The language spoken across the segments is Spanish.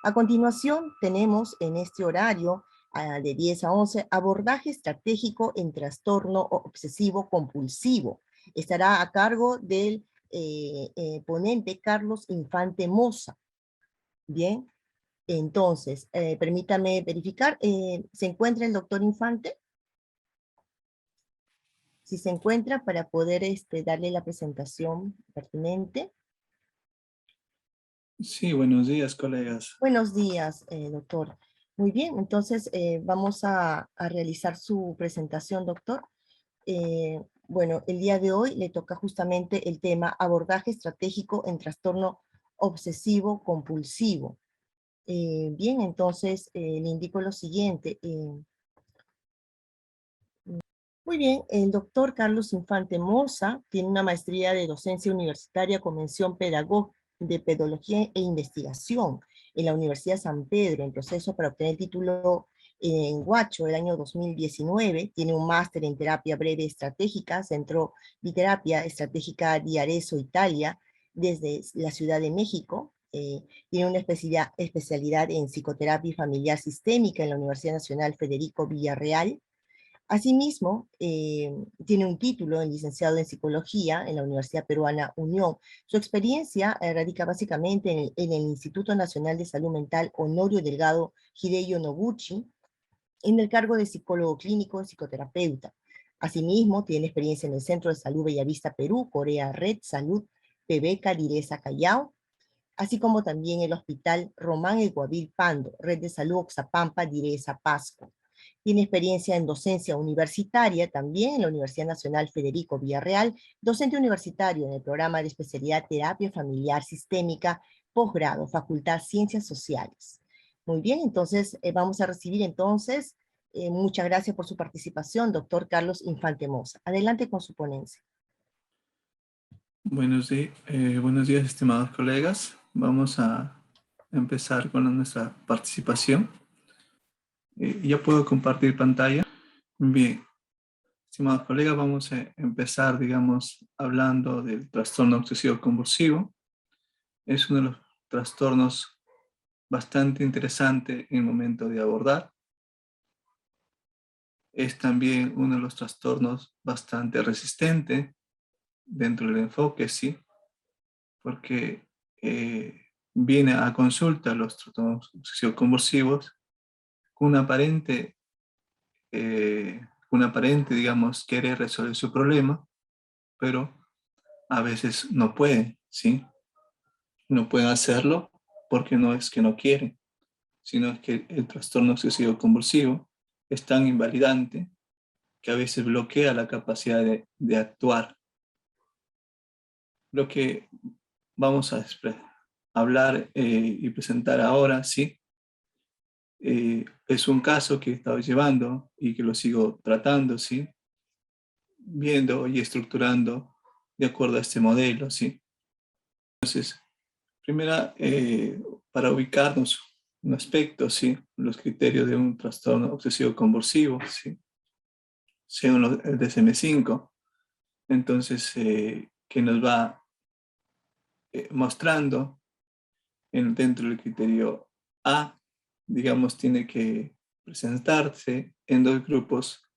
A continuación, tenemos en este horario de 10 a 11, abordaje estratégico en trastorno obsesivo compulsivo. Estará a cargo del ponente Carlos Infante Mosa. Bien, entonces, permítame verificar, ¿se encuentra el doctor Infante? Si se encuentra, para poder darle la presentación pertinente. Sí, buenos días, colegas. Buenos días, doctor. Muy bien, entonces vamos a realizar su presentación, doctor. Bueno, el día de hoy le toca justamente el tema abordaje estratégico en trastorno obsesivo compulsivo. Bien, entonces le indico lo siguiente. Muy bien, el doctor Carlos Infante Mosa tiene una maestría de docencia universitaria con mención de pedagogía e investigación en la Universidad San Pedro, en proceso para obtener el título en Huacho el año 2019. Tiene un máster en terapia breve estratégica, Centro de Terapia Estratégica di Arezzo, Italia, desde la Ciudad de México. Tiene una especialidad en psicoterapia familiar sistémica en la Universidad Nacional Federico Villarreal. Asimismo, tiene un título en licenciado en psicología en la Universidad Peruana Unión. Su experiencia radica básicamente en el Instituto Nacional de Salud Mental Honorio Delgado Hideyo Noguchi, en el cargo de psicólogo clínico y psicoterapeuta. Asimismo, tiene experiencia en el Centro de Salud Bellavista Perú, Corea Red Salud, Pebeca, Direza, Callao, así como también el Hospital Román El Guavil Pando, Red de Salud Oxapampa, Direza, Pasco. Tiene experiencia en docencia universitaria también en la Universidad Nacional Federico Villarreal, docente universitario en el programa de especialidad Terapia Familiar Sistémica, posgrado, Facultad Ciencias Sociales. Muy bien, entonces vamos a recibir entonces, muchas gracias por su participación, doctor Carlos Infante Mosa. Adelante con su ponencia. Buenos días, estimados colegas. Vamos a empezar con nuestra participación. ¿Ya puedo compartir pantalla? Bien, estimados colegas, vamos a empezar, digamos, hablando del trastorno obsesivo compulsivo. Es uno de los trastornos bastante interesante en el momento de abordar. Es también uno de los trastornos bastante resistente dentro del enfoque, sí, porque viene a consulta los trastornos obsesivo-compulsivos con una aparente, digamos, querer resolver su problema, pero a veces no pueden, ¿sí? No pueden hacerlo porque no es que no quieren, sino es que el trastorno obsesivo-compulsivo es tan invalidante que a veces bloquea la capacidad de actuar. Lo que vamos a hablar y presentar ahora, sí, es un caso que he estado llevando y que lo sigo tratando, ¿sí? Viendo y estructurando de acuerdo a este modelo, ¿sí? Entonces, primera, para ubicarnos un aspecto, ¿sí? Los criterios de un trastorno obsesivo compulsivo, ¿sí? Según el DSM-5, entonces, que nos va mostrando dentro del criterio A, digamos, tiene que presentarse en dos grupos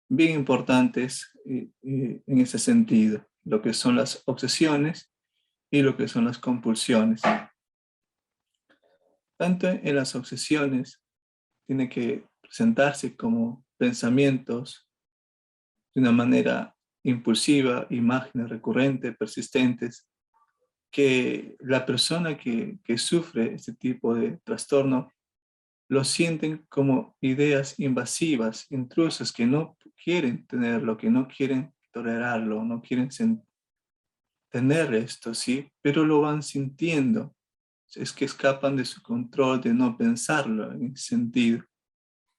bien importantes en ese sentido, lo que son las obsesiones y lo que son las compulsiones. Tanto en las obsesiones tiene que presentarse como pensamientos de una manera impulsiva, imágenes recurrentes, persistentes, que la persona que sufre este tipo de trastorno lo sienten como ideas invasivas, intrusas, que no quieren tenerlo, que no quieren tolerarlo, no quieren tener esto, ¿sí? Pero lo van sintiendo. Es que escapan de su control, de no pensarlo en ese sentido.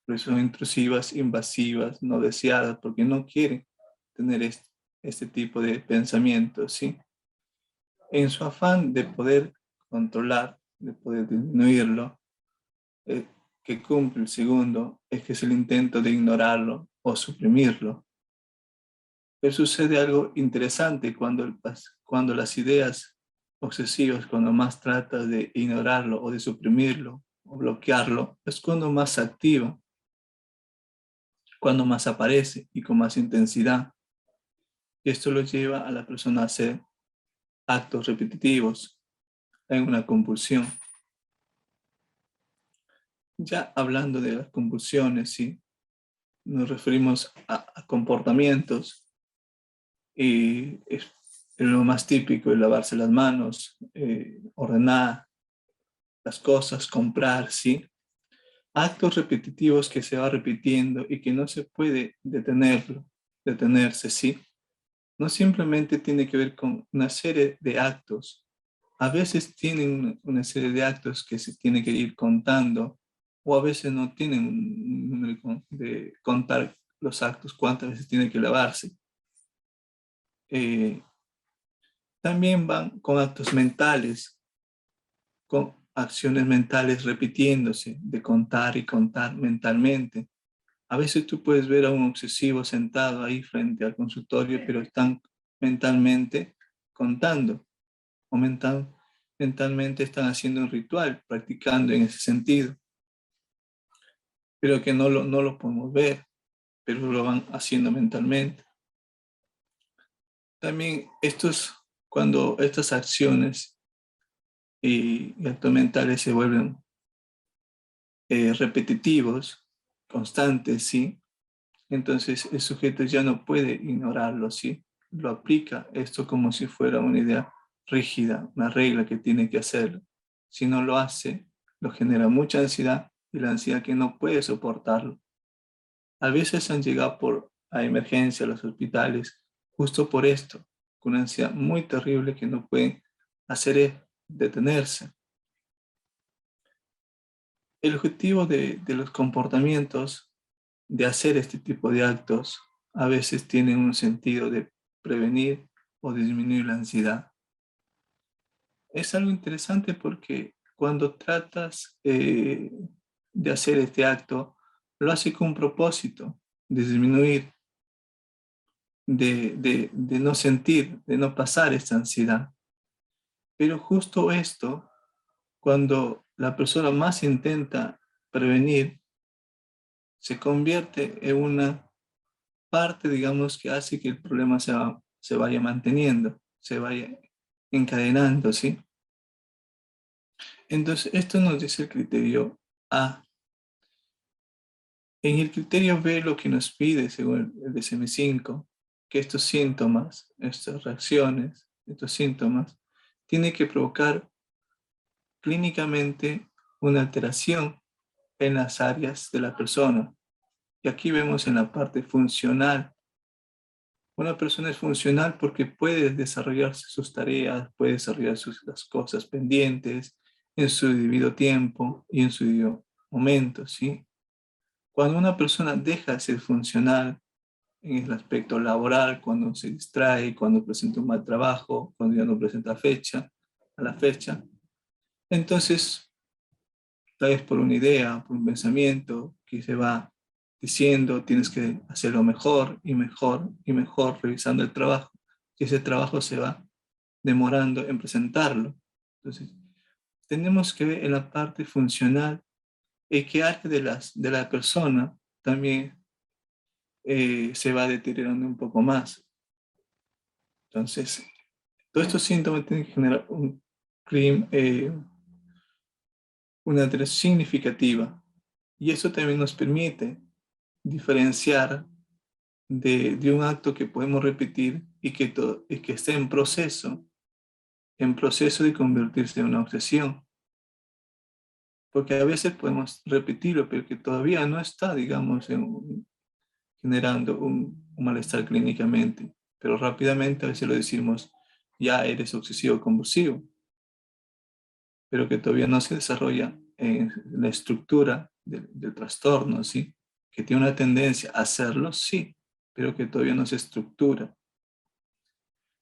Por eso son intrusivas, invasivas, no deseadas, porque no quieren tener este tipo de pensamientos, ¿sí? En su afán de poder controlar, de poder disminuirlo, que cumple el segundo es que es el intento de ignorarlo o suprimirlo. Pero sucede algo interesante cuando las ideas obsesivas, cuando más tratas de ignorarlo o de suprimirlo o bloquearlo, es cuando más se activa, cuando más aparece y con más intensidad. Y esto lo lleva a la persona a hacer actos repetitivos en una compulsión. Ya hablando de las compulsiones, ¿sí? Nos referimos a comportamientos y es lo más típico es lavarse las manos, ordenar las cosas, comprar, ¿sí? Actos repetitivos que se va repitiendo y que no se puede detenerse, ¿sí? No simplemente tiene que ver con una serie de actos. A veces tienen una serie de actos que se tiene que ir contando o a veces no tienen un número de contar los actos, cuántas veces tiene que lavarse. También van con actos mentales, con acciones mentales repitiéndose, de contar y contar mentalmente. A veces tú puedes ver a un obsesivo sentado ahí frente al consultorio, pero están mentalmente contando o mentalmente están haciendo un ritual, practicando en ese sentido, pero que no lo podemos ver, pero lo van haciendo mentalmente. También cuando estas acciones y actos mentales se vuelven repetitivos, constantes, ¿sí? Entonces el sujeto ya no puede ignorarlo, ¿sí? Lo aplica esto como si fuera una idea rígida, una regla que tiene que hacerlo. Si no lo hace, lo genera mucha ansiedad y la ansiedad que no puede soportarlo. A veces han llegado a emergencia a los hospitales justo por esto, con una ansiedad muy terrible que no pueden hacer es detenerse. El objetivo de los comportamientos de hacer este tipo de actos a veces tienen un sentido de prevenir o disminuir la ansiedad. Es algo interesante porque cuando tratas de hacer este acto, lo hace con un propósito de disminuir, de no sentir, de no pasar esta ansiedad. Pero justo esto, cuando la persona más intenta prevenir, se convierte en una parte, digamos, que hace que el problema se vaya manteniendo, se vaya encadenando, ¿sí? Entonces, esto nos dice el criterio A. En el criterio B, lo que nos pide, según el DSM-5, que estos síntomas, estas reacciones, estos síntomas, tienen que provocar clínicamente una alteración en las áreas de la persona. Y aquí vemos en la parte funcional. Una persona es funcional porque puede desarrollar sus tareas, puede desarrollar las cosas pendientes en su debido tiempo y en su debido momento, ¿sí? Cuando una persona deja de ser funcional en el aspecto laboral, cuando se distrae, cuando presenta un mal trabajo, cuando ya no presenta a la fecha, entonces, tal vez por una idea, por un pensamiento que se va diciendo, tienes que hacerlo mejor y mejor y mejor, revisando el trabajo, y ese trabajo se va demorando en presentarlo. Entonces, tenemos que ver en la parte funcional y qué área de la persona también se va deteriorando un poco más. Entonces, todos estos síntomas tienen que generar una alteración significativa y eso también nos permite diferenciar de un acto que podemos repetir y que esté en proceso de convertirse en una obsesión. Porque a veces podemos repetirlo, pero que todavía no está, digamos, generando un malestar clínicamente. Pero rápidamente a veces lo decimos, ya eres obsesivo compulsivo, pero que todavía no se desarrolla en la estructura del trastorno, ¿sí? Que tiene una tendencia a hacerlo, sí, pero que todavía no se estructura.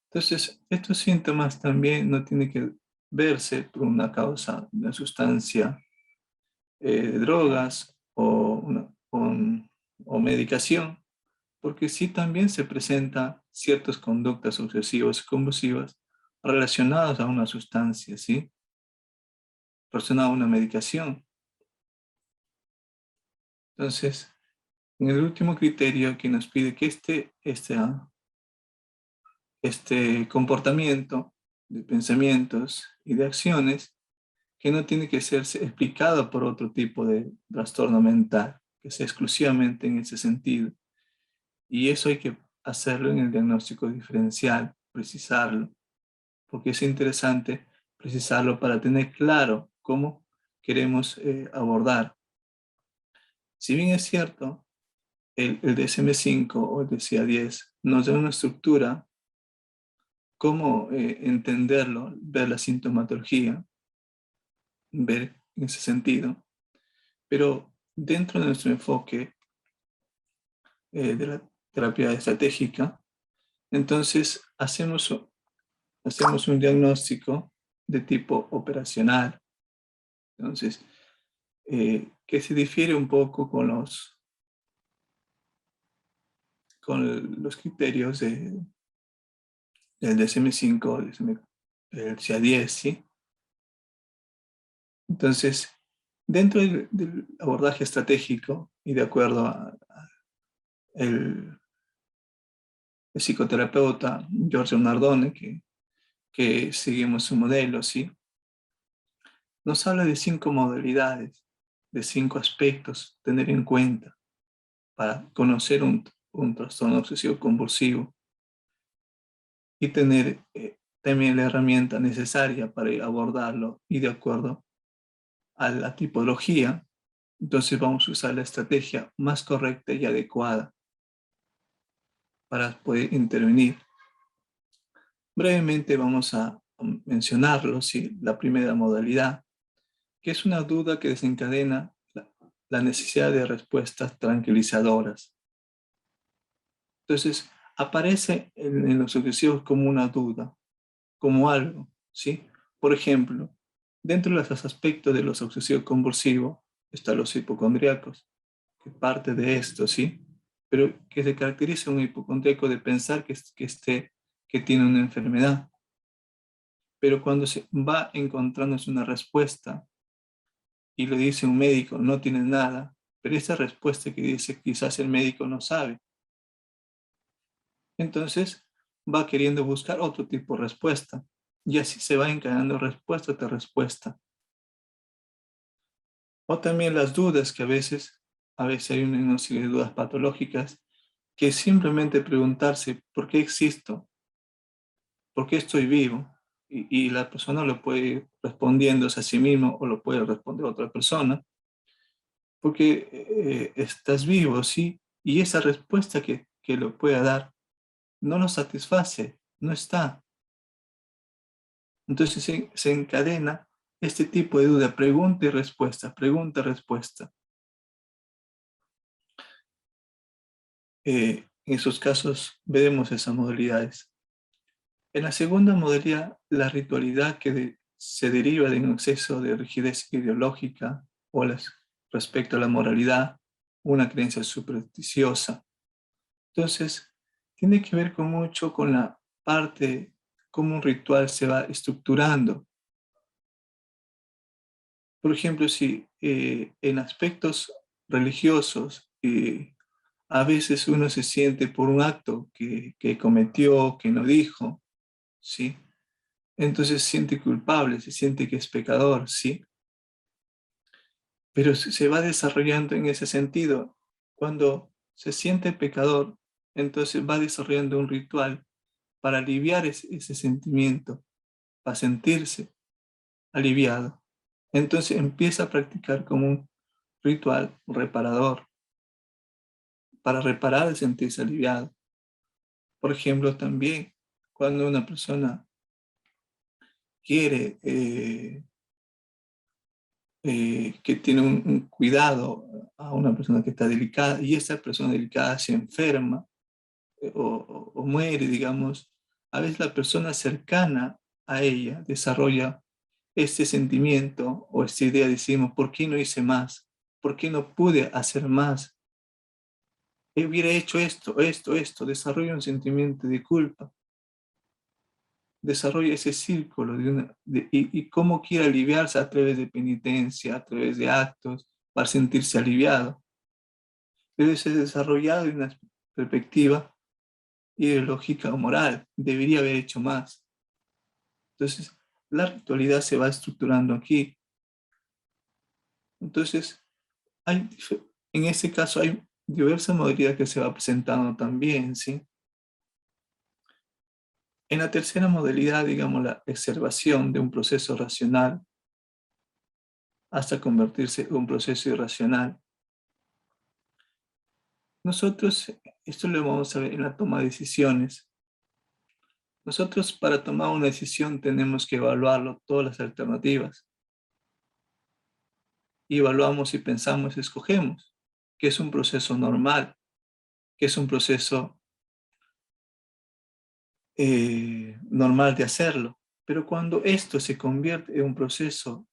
Entonces, estos síntomas también no tienen que verse por una causa de una sustancia de drogas o medicación, porque sí también se presentan ciertas conductas obsesivas y compulsivas relacionadas a una sustancia, ¿sí? Relacionadas a una medicación. Entonces, en el último criterio que nos pide que este comportamiento de pensamientos y de acciones que no tiene que ser explicado por otro tipo de trastorno mental, que sea exclusivamente en ese sentido. Y eso hay que hacerlo en el diagnóstico diferencial, precisarlo, porque es interesante precisarlo para tener claro cómo queremos abordar. Si bien es cierto, el DSM-5 o el DCA-10 nos da una estructura, cómo entenderlo, ver la sintomatología, ver en ese sentido, pero dentro de nuestro enfoque de la terapia estratégica, entonces hacemos un diagnóstico de tipo operacional, entonces, que se difiere un poco con los criterios del DSM-5, del CA10, ¿sí? Entonces, dentro del abordaje estratégico y de acuerdo el psicoterapeuta Giorgio Nardone, que seguimos su modelo, ¿sí? Nos habla de 5 modalidades, de 5 aspectos a tener en cuenta para conocer un trastorno obsesivo compulsivo y tener también la herramienta necesaria para abordarlo y de acuerdo a la tipología, entonces vamos a usar la estrategia más correcta y adecuada para poder intervenir. Brevemente vamos a mencionarlo, ¿sí? La primera modalidad, que es una duda que desencadena la necesidad de respuestas tranquilizadoras. Entonces, aparece en los obsesivos como una duda, como algo, ¿sí? Por ejemplo, dentro de los aspectos de los obsesivos compulsivos están los hipocondríacos, que parte de esto, ¿sí? Pero que se caracteriza un hipocondríaco de pensar que tiene una enfermedad. Pero cuando se va encontrándose una respuesta y le dice un médico, no tienes nada, pero esa respuesta que dice quizás el médico no sabe. Entonces va queriendo buscar otro tipo de respuesta y así se va encadenando respuesta tras respuesta. O también las dudas que a veces hay una serie de dudas patológicas que es simplemente preguntarse ¿por qué existo? ¿Por qué estoy vivo? Y la persona lo puede ir respondiéndose a sí mismo o lo puede responder a otra persona porque estás vivo, ¿sí? Y esa respuesta que lo pueda dar no lo satisface, no está. Entonces se encadena este tipo de duda, pregunta y respuesta, pregunta y respuesta. En esos casos veremos esas modalidades. En la segunda modalidad, la ritualidad se deriva de un exceso de rigidez ideológica o respecto a la moralidad, una creencia supersticiosa. Entonces, tiene que ver mucho con la parte, cómo un ritual se va estructurando. Por ejemplo, si en aspectos religiosos a veces uno se siente por un acto que cometió, que no dijo, ¿sí? Entonces se siente culpable, se siente que es pecador, ¿sí? Pero se va desarrollando en ese sentido. Cuando se siente pecador, entonces va desarrollando un ritual para aliviar ese sentimiento, para sentirse aliviado. Entonces empieza a practicar como un ritual reparador, para reparar el sentirse aliviado. Por ejemplo, también cuando una persona quiere, que tiene un cuidado a una persona que está delicada y esa persona delicada se enferma o muere, digamos, a veces la persona cercana a ella desarrolla este sentimiento o esta idea, decimos, ¿por qué no hice más? ¿Por qué no pude hacer más? Hubiera hecho esto, desarrolla un sentimiento de culpa, desarrolla ese círculo y cómo quiere aliviarse a través de penitencia, a través de actos, para sentirse aliviado. debe ser desarrollado en una perspectiva ideológica o moral. Debería haber hecho más. Entonces, la ritualidad se va estructurando aquí. Entonces, en este caso hay diversas modalidades que se va presentando también, ¿sí? En la tercera modalidad, digamos, la exacerbación de un proceso racional hasta convertirse en un proceso irracional. Nosotros, esto lo vamos a ver en la toma de decisiones. Nosotros para tomar una decisión tenemos que evaluarlo, todas las alternativas. Y evaluamos y pensamos y escogemos, que es un proceso normal, que es un proceso normal de hacerlo. Pero cuando esto se convierte en un proceso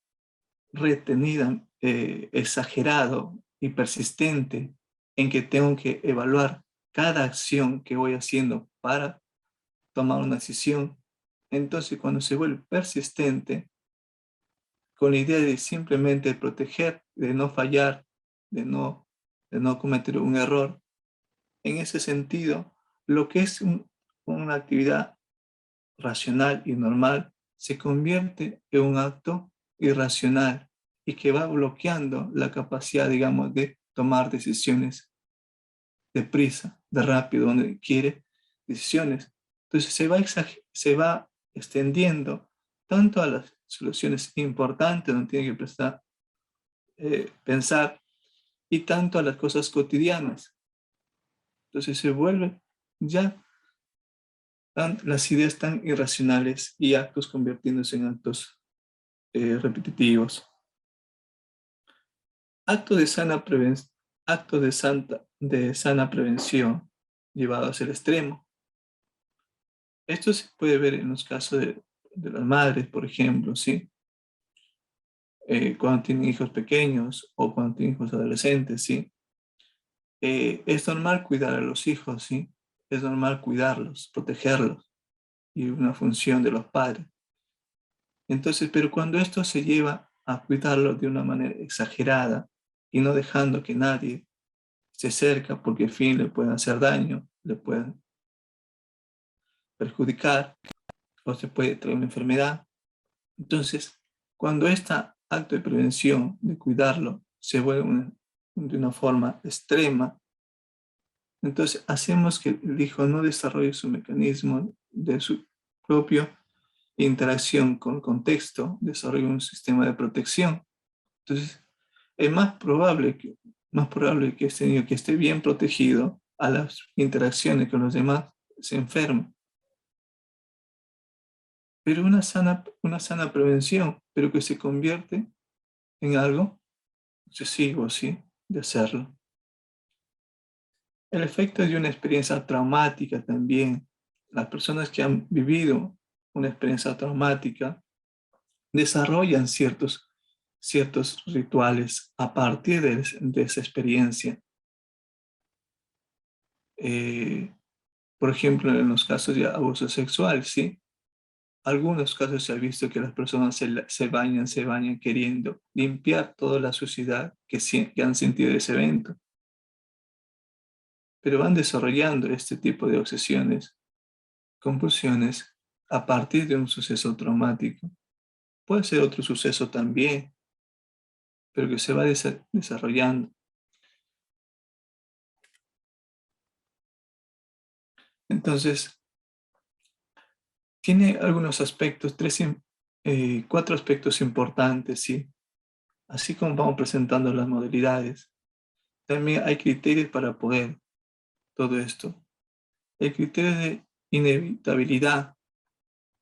retenido, exagerado y persistente, en que tengo que evaluar cada acción que voy haciendo para tomar una decisión, entonces cuando se vuelve persistente, con la idea de simplemente proteger, de no fallar, de no cometer un error, en ese sentido, lo que es una actividad racional y normal se convierte en un acto irracional y que va bloqueando la capacidad, digamos, de tomar decisiones deprisa, de rápido, donde quiere decisiones. Entonces se va extendiendo tanto a las soluciones importantes donde tiene que pensar y tanto a las cosas cotidianas. Entonces se vuelve ya las ideas tan irracionales y actos convirtiéndose en actos repetitivos. Acto de sana prevención, acto de sana prevención llevado hacia el extremo. Esto se puede ver en los casos de las madres, por ejemplo, ¿sí? Cuando tienen hijos pequeños o cuando tienen hijos adolescentes, ¿sí? Es normal cuidar a los hijos, ¿sí? Es normal cuidarlos, protegerlos, y una función de los padres. Entonces, pero cuando esto se lleva a cuidarlos de una manera exagerada y no dejando que nadie se acerca porque al fin le pueden hacer daño, le pueden perjudicar o se puede traer una enfermedad. Entonces, cuando este acto de prevención, de cuidarlo, se vuelve de una forma extrema, entonces hacemos que el hijo no desarrolle su mecanismo de su propia interacción con el contexto, desarrolle un sistema de protección. Entonces, es más probable que este niño que esté bien protegido a las interacciones con los demás se enferme. Pero una sana prevención, pero que se convierte en algo excesivo, ¿sí? De hacerlo. El efecto de una experiencia traumática también. Las personas que han vivido una experiencia traumática desarrollan ciertos rituales a partir de esa experiencia. Por ejemplo, en los casos de abuso sexual, ¿sí? Algunos casos se ha visto que las personas se bañan queriendo limpiar toda la suciedad que han sentido de ese evento. Pero van desarrollando este tipo de obsesiones, compulsiones, a partir de un suceso traumático. Puede ser otro suceso también, pero que se va desarrollando. Entonces, tiene algunos aspectos, cuatro aspectos importantes, ¿sí? Así como vamos presentando las modalidades. También hay criterios para poder todo esto. El criterio de inevitabilidad,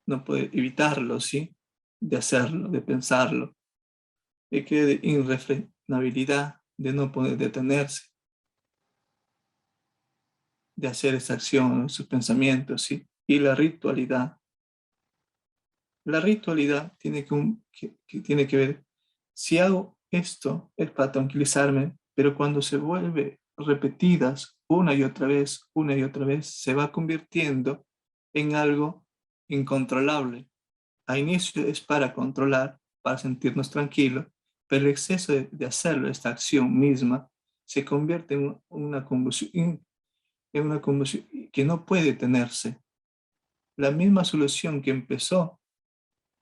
no poder evitarlo, ¿sí? De hacerlo, de pensarlo. El criterio de irrefrenabilidad, de no poder detenerse, de hacer esa acción, sus pensamientos, ¿sí? Y la ritualidad. La ritualidad tiene que ver, si hago esto es para tranquilizarme, pero cuando se vuelve repetidas una y otra vez, se va convirtiendo en algo incontrolable. A inicio es para controlar, para sentirnos tranquilos, pero el exceso de hacerlo, esta acción misma, se convierte en una convulsión que no puede detenerse. La misma solución que empezó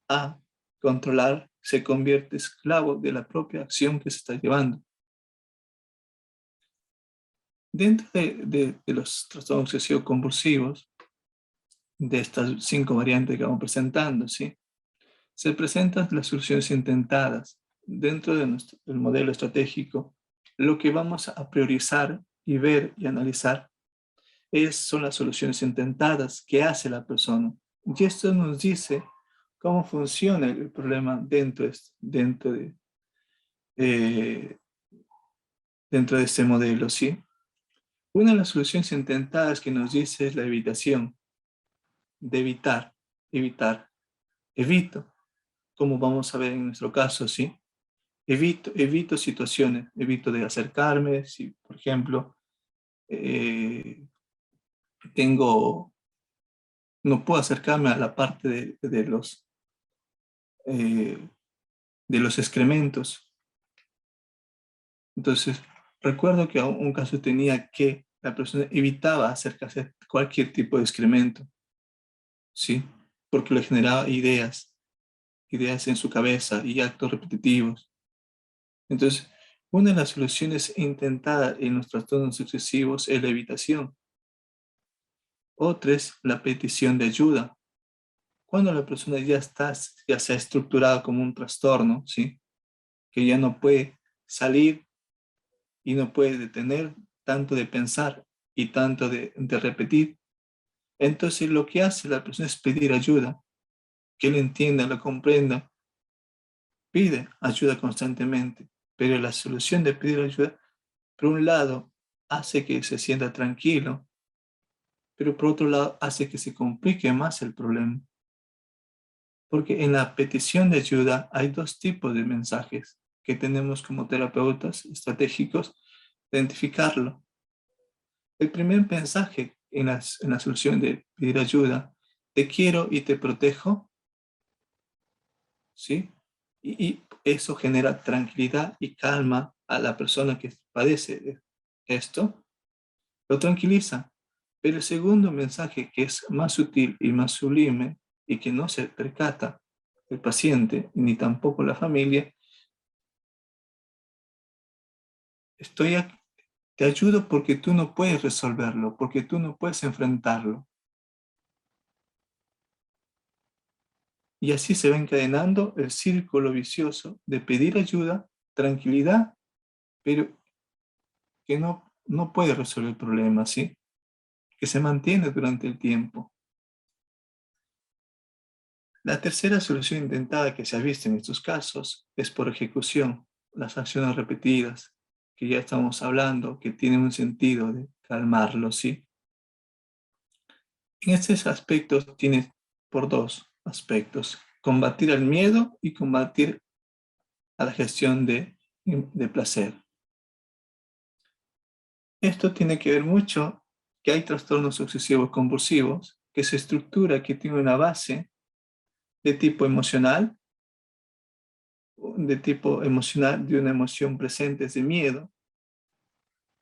a controlar se convierte esclavo de la propia acción que se está llevando. Dentro de los trastornos obsesivos compulsivos, de estas 5 variantes que vamos presentando, ¿sí?, se presentan las soluciones intentadas. Dentro de del modelo estratégico, lo que vamos a priorizar y ver y analizar son las soluciones intentadas que hace la persona. Y esto nos dice cómo funciona el problema eh, dentro de este modelo, ¿sí? Una de las soluciones intentadas que nos dice es la evitación, de evitar, evito, como vamos a ver en nuestro caso, ¿sí? Evito situaciones, evito de acercarme, si por ejemplo eh, no puedo acercarme a la parte eh, de los excrementos. Entonces, recuerdo que un caso tenía que la persona evitaba acercarse a cualquier tipo de excremento, ¿sí? Porque le generaba ideas en su cabeza y actos repetitivos. Entonces, una de las soluciones intentadas en los trastornos sucesivos es la evitación. Otra es la petición de ayuda. Cuando la persona ya se ha estructurado como un trastorno, ¿sí?, que ya no puede salir y no puede detener tanto de pensar y tanto de repetir. Entonces lo que hace la persona es pedir ayuda, que él entienda, lo comprenda, pide ayuda constantemente. Pero la solución de pedir ayuda, por un lado, hace que se sienta tranquilo, pero por otro lado hace que se complique más el problema. Porque en la petición de ayuda hay 2 tipos de mensajes que tenemos como terapeutas estratégicos identificarlo. El primer mensaje en la solución de pedir ayuda: te quiero y te protejo, ¿sí? Y eso genera tranquilidad y calma a la persona que padece de esto, lo tranquiliza. Pero el segundo mensaje, que es más sutil y más sublime y que no se percata el paciente ni tampoco la familia: estoy aquí, te ayudo porque tú no puedes resolverlo, porque tú no puedes enfrentarlo. Y así se va encadenando el círculo vicioso de pedir ayuda, tranquilidad, pero que no puede resolver el problema, ¿sí? Que se mantiene durante el tiempo. La tercera solución intentada que se ha visto en estos casos es por ejecución, las acciones repetidas, que ya estamos hablando, que tienen un sentido de calmarlo, ¿sí? En estos aspectos tiene por 2 aspectos: combatir el miedo y combatir a la gestión de placer. Esto tiene que ver mucho que hay trastornos obsesivos compulsivos que se estructura, que tiene una base de tipo emocional, de una emoción presente es de miedo,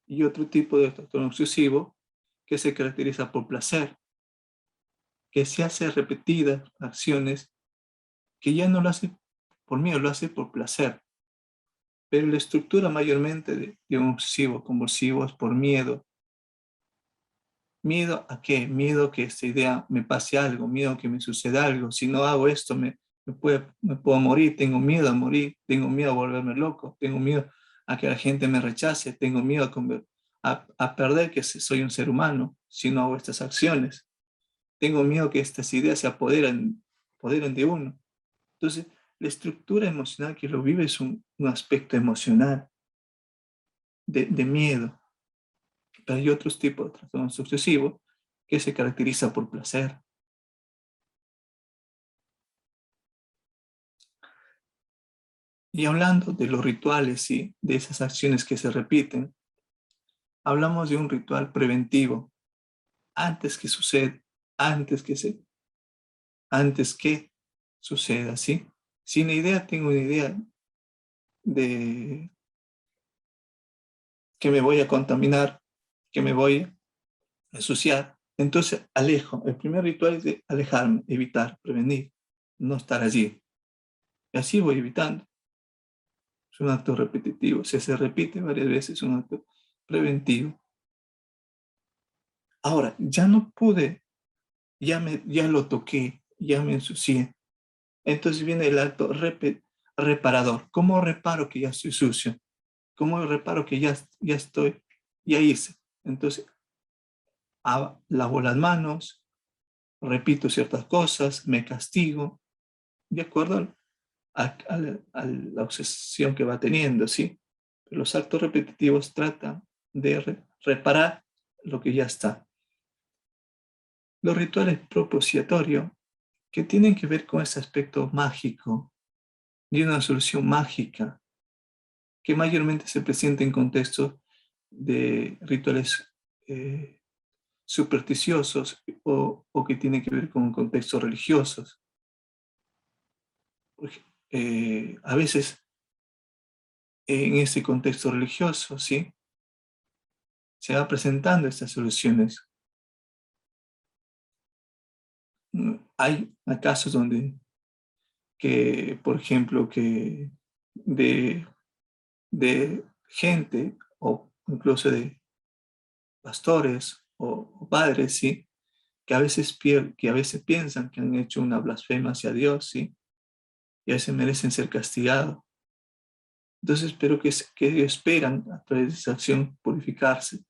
y otro tipo de trastorno obsesivo que se caracteriza por placer, que se hace repetidas acciones que ya no lo hace por miedo, lo hace por placer. Pero la estructura mayormente de un obsesivo compulsivo es por miedo. ¿Miedo a qué? Miedo a que esta idea me pase algo, miedo a que me suceda algo. Si no hago esto, me puedo morir, tengo miedo a morir, tengo miedo a volverme loco, tengo miedo a que la gente me rechace, tengo miedo a perder que soy un ser humano si no hago estas acciones. Tengo miedo que estas ideas se apoderen de uno. Entonces, la estructura emocional que lo vive es un aspecto emocional de miedo. Pero hay otros tipos de trastorno obsesivo que se caracteriza por placer. Y hablando de los rituales y de esas acciones que se repiten, hablamos de un ritual preventivo, antes que suceda, antes que, antes que suceda, ¿sí? Si tengo una idea de, que me voy a contaminar, que me voy a ensuciar. Entonces alejo. El primer ritual es de alejarme, evitar, prevenir, no estar allí. Y así voy evitando. Es un acto repetitivo. Si se repite varias veces, es un acto preventivo. Ahora, ya no pude, ya lo toqué, ya me ensucié. Entonces viene el acto reparador. ¿Cómo reparo que ya estoy sucio? ¿Cómo reparo que ya hice? Entonces, lavo las manos, repito ciertas cosas, me castigo, de acuerdo a la obsesión que va teniendo, ¿sí? Los actos repetitivos tratan de reparar lo que ya está. Los rituales propiciatorios, que tienen que ver con ese aspecto mágico, de una solución mágica, que mayormente se presenta en contextos de rituales supersticiosos o que tienen que ver con contextos religiosos. A veces en ese contexto religioso, ¿sí? Se va presentando estas soluciones. Hay casos donde, por ejemplo, que de gente o incluso de pastores o padres, ¿sí? Que a veces piensan que han hecho una blasfemia hacia Dios, ¿sí? Y a veces merecen ser castigados. Entonces, que esperan a través de esa acción purificarse.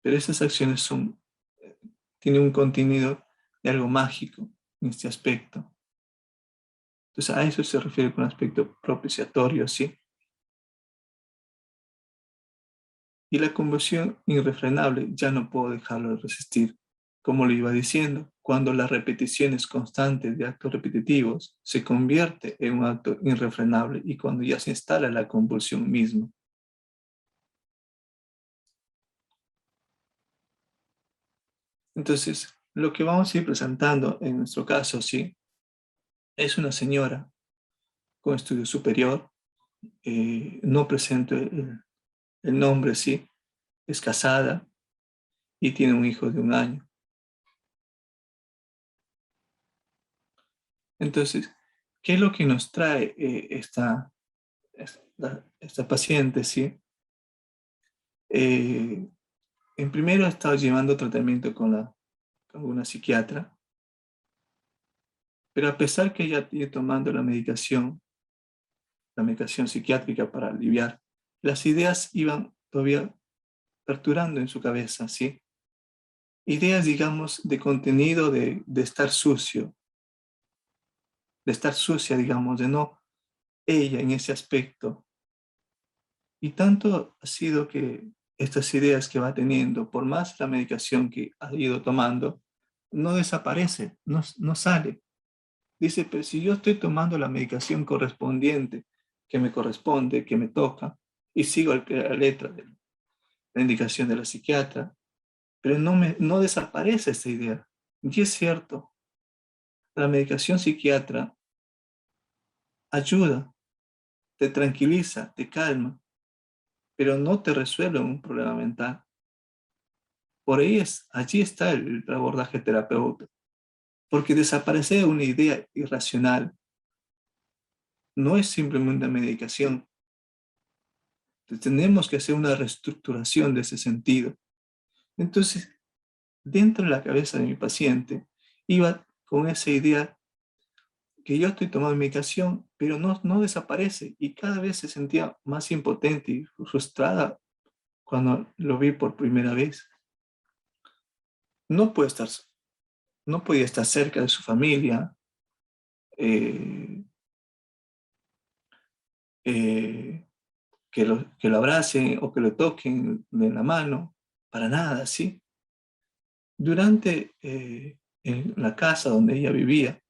Pero esas acciones tienen un contenido de algo mágico en este aspecto. Entonces, a eso se refiere con aspecto propiciatorio, ¿sí? Y la conversión irrefrenable ya no puedo dejarlo de resistir. Como lo iba diciendo, cuando las repeticiones constantes de actos repetitivos se convierte en un acto irrefrenable y cuando ya se instala la compulsión misma. Entonces, lo que vamos a ir presentando en nuestro caso, ¿sí? Es una señora con estudio superior, no presento el nombre, ¿sí? Es casada y tiene un hijo de 1 año. Entonces, ¿qué es lo que nos trae esta paciente, ¿sí? En primero ha estado llevando tratamiento con una psiquiatra, pero a pesar que ella sigue tomando la medicación psiquiátrica para aliviar, las ideas iban todavía perturando en su cabeza, ¿sí? Ideas, digamos, de contenido de estar sucio, de estar sucia, digamos, de no ella en ese aspecto. Y tanto ha sido que estas ideas que va teniendo, por más la medicación que ha ido tomando, no desaparece, no sale. Dice, pero si yo estoy tomando la medicación correspondiente, que me corresponde, que me toca, y sigo al pie de la letra de la indicación de la psiquiatra, pero no desaparece esta idea. Y es cierto, la medicación psiquiatra ayuda, te tranquiliza, te calma, pero no te resuelve un problema mental. Allí está el abordaje terapéutico, porque desaparecer una idea irracional no es simplemente una medicación. Tenemos que hacer una reestructuración de ese sentido. Entonces, dentro de la cabeza de mi paciente, iba con esa idea que yo estoy tomando medicación, pero no desaparece y cada vez se sentía más impotente y frustrada cuando lo vi por primera vez. No puede estar, no podía estar cerca de su familia, eh, eh, que lo abracen o que lo toquen de la mano, para nada, ¿sí? Durante en la casa donde ella vivía,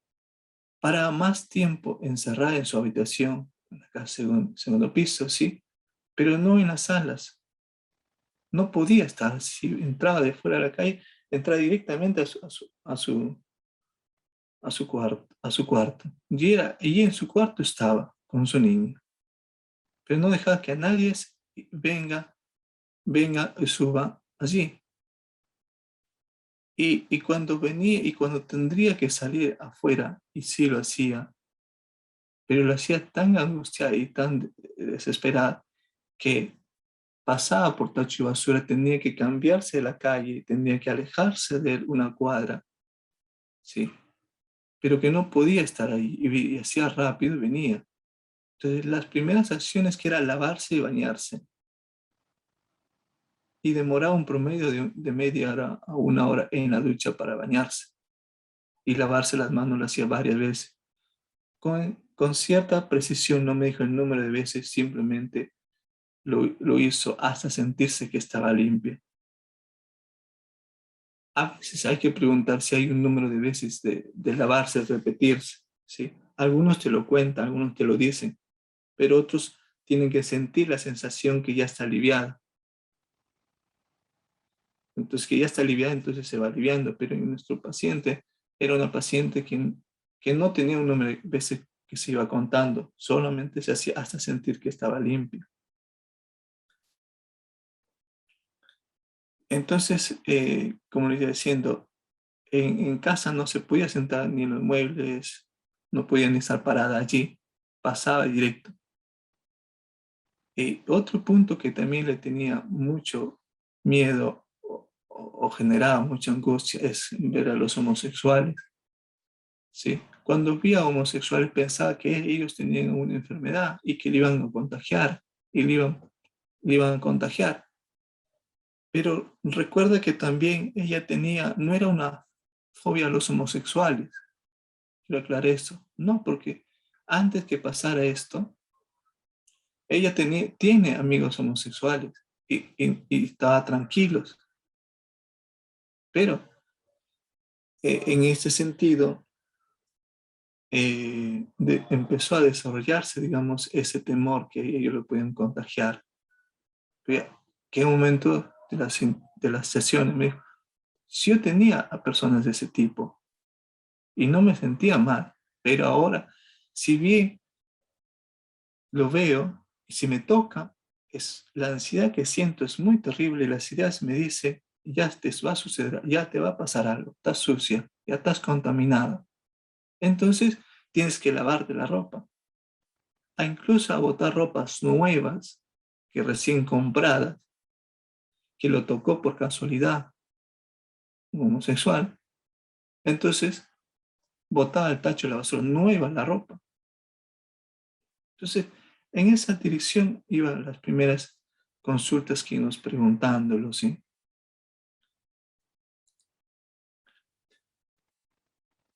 para más tiempo encerrada en su habitación, en la casa segundo piso, ¿sí? Pero no en las salas. No podía estar, si entraba de fuera de la calle, entraba directamente a su cuarto. Y en su cuarto estaba con su niño. Pero no dejaba que nadie venga venga y suba allí. Y cuando venía y cuando tendría que salir afuera, y sí lo hacía, pero lo hacía tan angustiada y tan desesperada que pasaba por tacho y basura, tenía que cambiarse de la calle, tenía que alejarse de una cuadra, ¿sí? Pero que no podía estar ahí y hacía rápido y venía. Entonces, las primeras acciones que era lavarse y bañarse, y demoraba un promedio de media hora a una hora en la ducha para bañarse. Y lavarse las manos lo hacía varias veces. Con cierta precisión, no me dijo el número de veces, simplemente lo hizo hasta sentirse que estaba limpia. A veces hay que preguntar si hay un número de veces de lavarse, repetirse, ¿sí? Algunos te lo cuentan, algunos te lo dicen, pero otros tienen que sentir la sensación que ya está aliviada. Entonces, que ya está aliviada, entonces se va aliviando, pero en nuestro paciente era una paciente que no tenía un número de veces que se iba contando, solamente se hacía hasta sentir que estaba limpio. Entonces, como les iba diciendo, en casa no se podía sentar ni en los muebles, no podía ni estar parada allí, pasaba directo. Y otro punto que también le tenía mucho miedo o generaba mucha angustia es ver a los homosexuales, ¿sí? Cuando vi a homosexuales pensaba que ellos tenían una enfermedad y que le iban a contagiar y le iban a contagiar. Pero recuerda que también ella tenía, no era una fobia a los homosexuales. Quiero aclarar esto. No, porque antes que pasara esto, ella tiene amigos homosexuales y estaba tranquilos. Pero en ese sentido, empezó a desarrollarse, digamos, ese temor que ellos lo pueden contagiar. Que en un momento de las sesiones me dijo, si yo tenía a personas de ese tipo y no me sentía mal, pero ahora, si bien lo veo y si me toca, la ansiedad que siento es muy terrible y las ideas me dicen, ya te va a suceder, ya te va a pasar algo, estás sucia, ya estás contaminada. Entonces tienes que lavarte la ropa, incluso a botar ropas nuevas que recién compradas, que lo tocó por casualidad, un homosexual. Entonces botaba el tacho de la basura, nueva la ropa. Entonces, en esa dirección iban las primeras consultas que íbamos preguntándolo, ¿sí?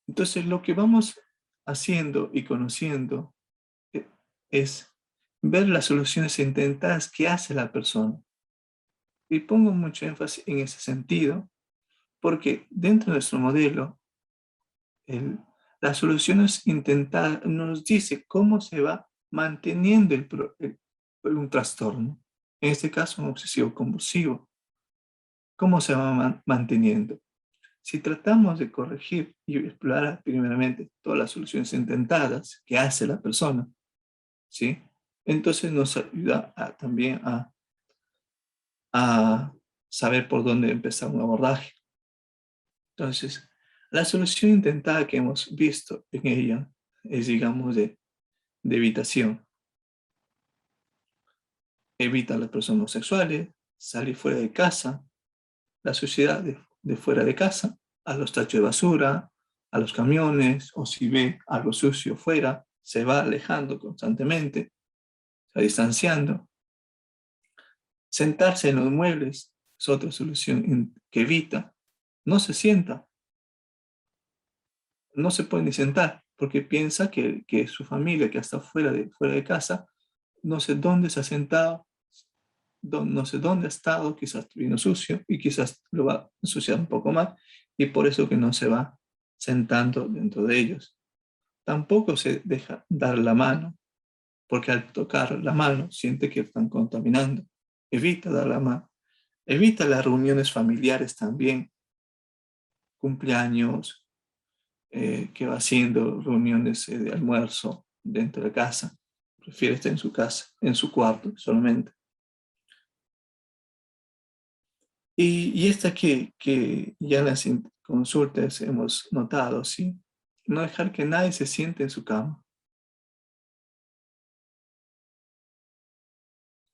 Entonces, lo que vamos haciendo y conociendo es ver las soluciones intentadas que hace la persona. Y pongo mucho énfasis en ese sentido, porque dentro de nuestro modelo, las soluciones intentadas nos dice cómo se va manteniendo un trastorno. En este caso, un obsesivo compulsivo. ¿Cómo se va manteniendo? Si tratamos de corregir y explorar primeramente todas las soluciones intentadas que hace la persona, ¿sí? Entonces nos ayuda también a saber por dónde empezar un abordaje. Entonces, la solución intentada que hemos visto en ella es, digamos, de evitación. Evita a las personas homosexuales, salir fuera de casa, la suciedad de fuera de casa, a los tachos de basura, a los camiones, o si ve algo sucio fuera, se va alejando constantemente, se va distanciando. Sentarse en los muebles es otra solución que evita. No se sienta, no se puede ni sentar, porque piensa que su familia, que está fuera de casa, no sé dónde se ha sentado, no sé dónde ha estado, quizás vino sucio y quizás lo va a ensuciar un poco más y por eso que no se va sentando dentro de ellos. Tampoco se deja dar la mano, porque al tocar la mano siente que están contaminando. Evita dar la mano. Evita las reuniones familiares también, cumpleaños, que va haciendo reuniones de almuerzo dentro de casa. Prefiere estar en su casa, en su cuarto solamente. Y esta que ya en las consultas hemos notado, ¿sí? No dejar que nadie se siente en su cama.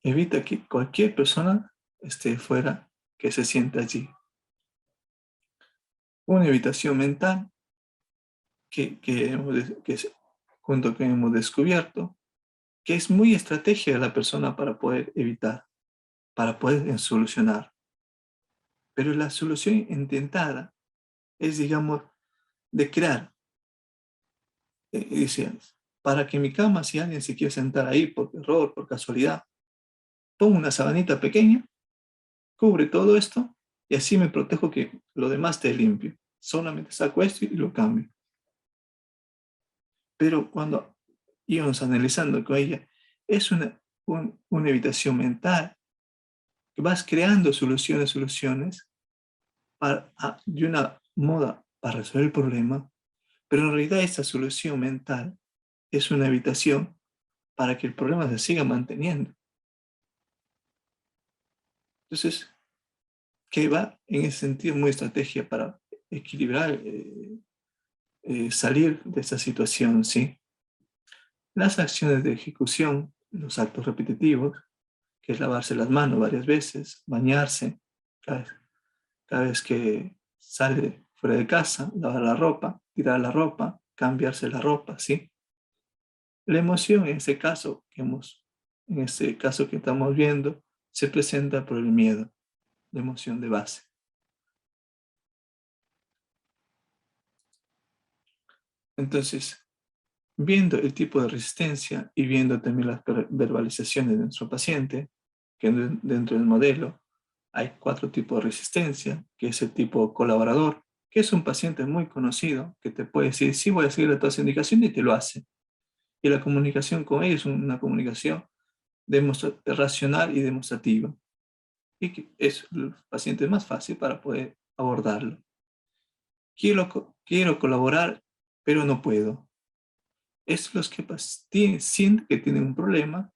Evita que cualquier persona esté fuera, que se sienta allí. Una evitación mental junto que hemos descubierto, que es muy estrategia de la persona para poder evitar, para poder solucionar. Pero la solución intentada es, digamos, de crear, dice, para que mi cama, si alguien se quiere sentar ahí por error, por casualidad, pongo una sabanita pequeña, cubre todo esto y así me protejo que lo demás esté limpio. Solamente saco esto y lo cambio. Pero cuando íbamos analizando con ella, es una evitación mental, que vas creando soluciones de una moda para resolver el problema, pero en realidad esta solución mental es una evitación para que el problema se siga manteniendo. Entonces, que va en ese sentido muy estrategia para equilibrar, salir de esta situación, ¿sí? Las acciones de ejecución, los actos repetitivos, que es lavarse las manos varias veces, bañarse, cada vez que sale fuera de casa, lavar la ropa, tirar la ropa, cambiarse la ropa, ¿sí? La emoción en este caso que estamos viendo, se presenta por el miedo, la emoción de base. Entonces, viendo el tipo de resistencia y viendo también las verbalizaciones de nuestro paciente, que dentro del modelo hay 4 tipos de resistencia, que es el tipo colaborador, que es un paciente muy conocido, que te puede decir, sí, voy a seguir todas las indicaciones y te lo hace. Y la comunicación con él es una comunicación racional y demostrativa. Y que es el paciente más fácil para poder abordarlo. Quiero colaborar, pero no puedo. Es los que sienten que tienen un problema,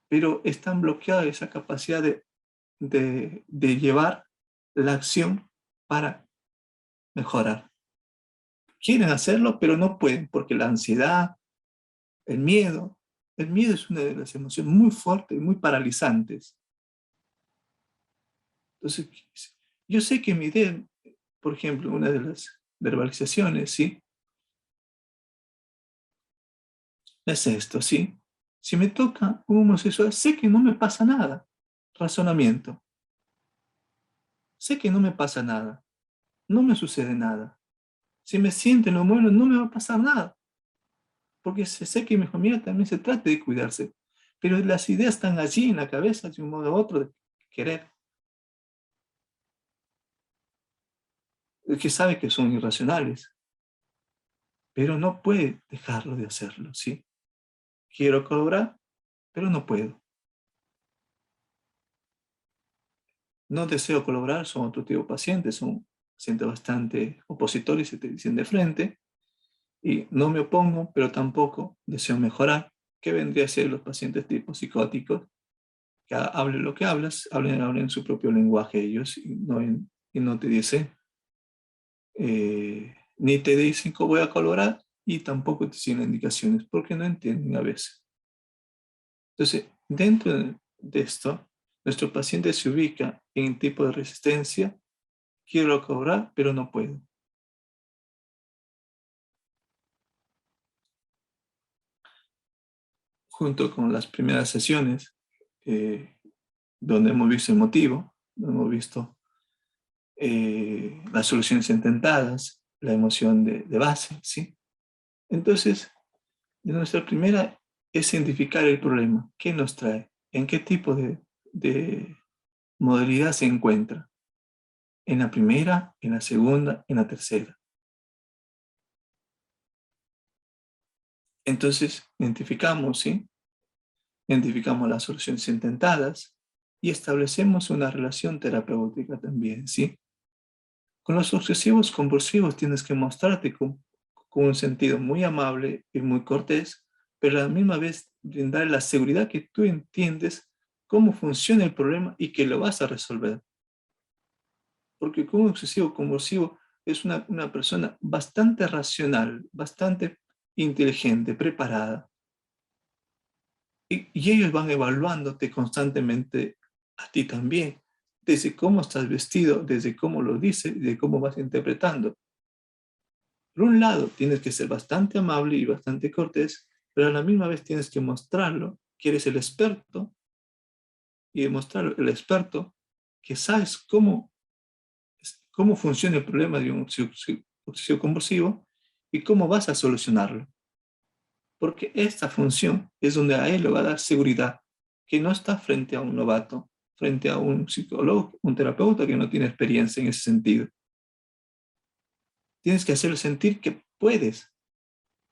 pero están bloqueados esa capacidad de llevar la acción para mejorar. Quieren hacerlo, pero no pueden, porque la ansiedad, el miedo es una de las emociones muy fuertes y muy paralizantes. Entonces, yo sé que mi idea, por ejemplo, una de las verbalizaciones, ¿sí? Es esto, ¿sí? Si me toca un homosexual, sé que no me pasa nada. Razonamiento. Sé que no me pasa nada. No me sucede nada. Si me siento en lo bueno, no me va a pasar nada. Porque sé que mi familia también se trata de cuidarse. Pero las ideas están allí en la cabeza de un modo u otro de querer. El que sabe que son irracionales. Pero no puede dejarlo de hacerlo, ¿sí? Quiero colaborar, pero no puedo. No deseo colaborar, son otro tipo de pacientes, son pacientes bastante opositores y te dicen de frente. Y no me opongo, pero tampoco deseo mejorar, que vendría a ser los pacientes tipo psicóticos, que hablen lo que hablas, hablen su propio lenguaje ellos y no te dicen, ni te dicen que voy a colaborar y tampoco te siguen indicaciones, porque no entienden a veces. Entonces, dentro de esto, nuestro paciente se ubica en tipo de resistencia, quiero cobrar, pero no puedo. Junto con las primeras sesiones, donde hemos visto el motivo, donde hemos visto las soluciones intentadas, la emoción de base, ¿sí? Entonces, nuestra primera es identificar el problema, qué nos trae, en qué tipo de modalidad se encuentra, en la primera, en la segunda, en la tercera. Entonces, identificamos, ¿sí? Identificamos las soluciones intentadas y establecemos una relación terapéutica también, ¿sí? Con los obsesivos compulsivos tienes que mostrarte con un sentido muy amable y muy cortés, pero a la misma vez brindar la seguridad que tú entiendes cómo funciona el problema y que lo vas a resolver. porque con un obsesivo compulsivo es una persona bastante racional, bastante inteligente, preparada. Y ellos van evaluándote constantemente a ti también, desde cómo estás vestido, desde cómo lo dices, de cómo vas interpretando. Por un lado, tienes que ser bastante amable y bastante cortés, pero a la misma vez tienes que mostrarlo que eres el experto y demostrar el experto que sabes cómo funciona el problema de un obsesivo compulsivo y cómo vas a solucionarlo. Porque esta función es donde a él le va a dar seguridad, que no está frente a un novato, frente a un psicólogo, un terapeuta que no tiene experiencia en ese sentido. Tienes que hacerle sentir que puedes,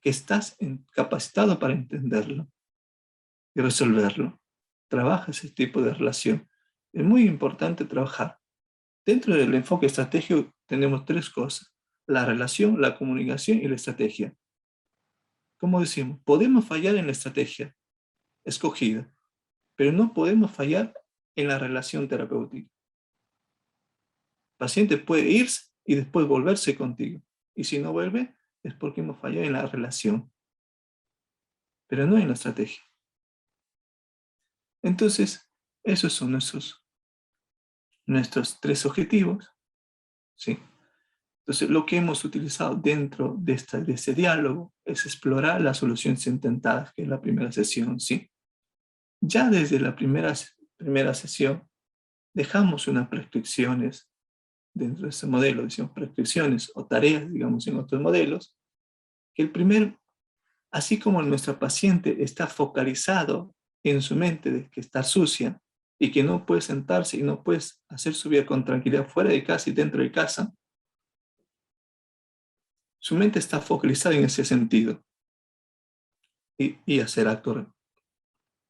que estás capacitado para entenderlo y resolverlo. Trabaja ese tipo de relación. Es muy importante trabajar. Dentro del enfoque estratégico tenemos tres cosas: la relación, la comunicación y la estrategia. Como decimos, podemos fallar en la estrategia escogida, pero no podemos fallar en la relación terapéutica. El paciente puede irse y después volverse contigo. Y si no vuelve, es porque hemos fallado en la relación, pero no en la estrategia. Entonces, esos son nuestros tres objetivos, ¿sí? Entonces, lo que hemos utilizado dentro de este diálogo es explorar las soluciones intentadas, que es la primera sesión, ¿sí? Ya desde la primera sesión, dejamos unas prescripciones dentro de ese modelo, decimos prescripciones o tareas, digamos, en otros modelos, que el primero, así como nuestra paciente está focalizado en su mente de que está sucia y que no puede sentarse y no puede hacer su vida con tranquilidad fuera de casa y dentro de casa, su mente está focalizada en ese sentido y hacer actos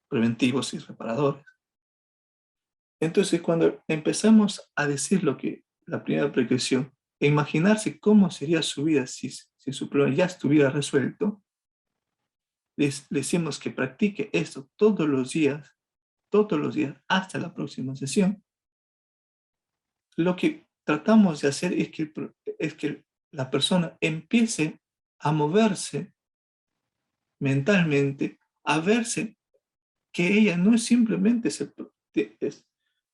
preventivos y reparadores. Entonces, cuando empezamos a decir lo que la primera precaución, e imaginarse cómo sería su vida si su problema ya estuviera resuelto, le decimos que practique esto todos los días, hasta la próxima sesión. Lo que tratamos de hacer es que la persona empiece a moverse mentalmente, a verse que ella no es simplemente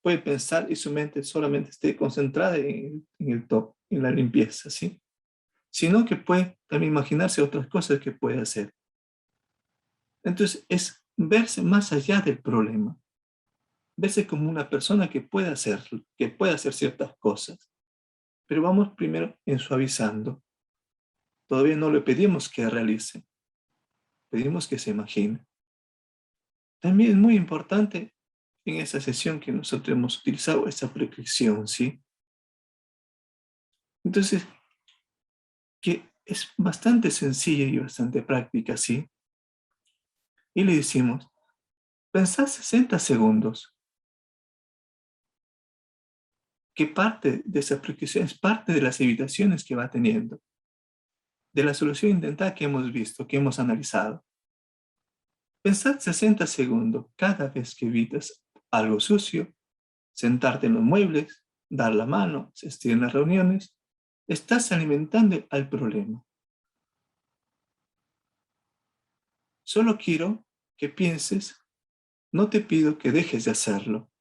puede pensar y su mente solamente esté concentrada en el top, en la limpieza, ¿sí? Sino que puede también imaginarse otras cosas que puede hacer. Entonces, es verse más allá del problema, verse como una persona que puede hacer ciertas cosas. Pero vamos primero en suavizando. Todavía no le pedimos que realice, pedimos que se imagine. También es muy importante en esa sesión que nosotros hemos utilizado esa prescripción, ¿sí? Entonces, que es bastante sencilla y bastante práctica, ¿sí? Y le decimos, pensá 60 segundos, que parte de esa prescripción es parte de las evitaciones que va teniendo, de la solución intentada que hemos visto, que hemos analizado. Pensad 60 segundos cada vez que evitas algo sucio, sentarte en los muebles, dar la mano, asistir en las reuniones, estás alimentando al problema. Solo quiero que pienses, no te pido que dejes de hacerlo,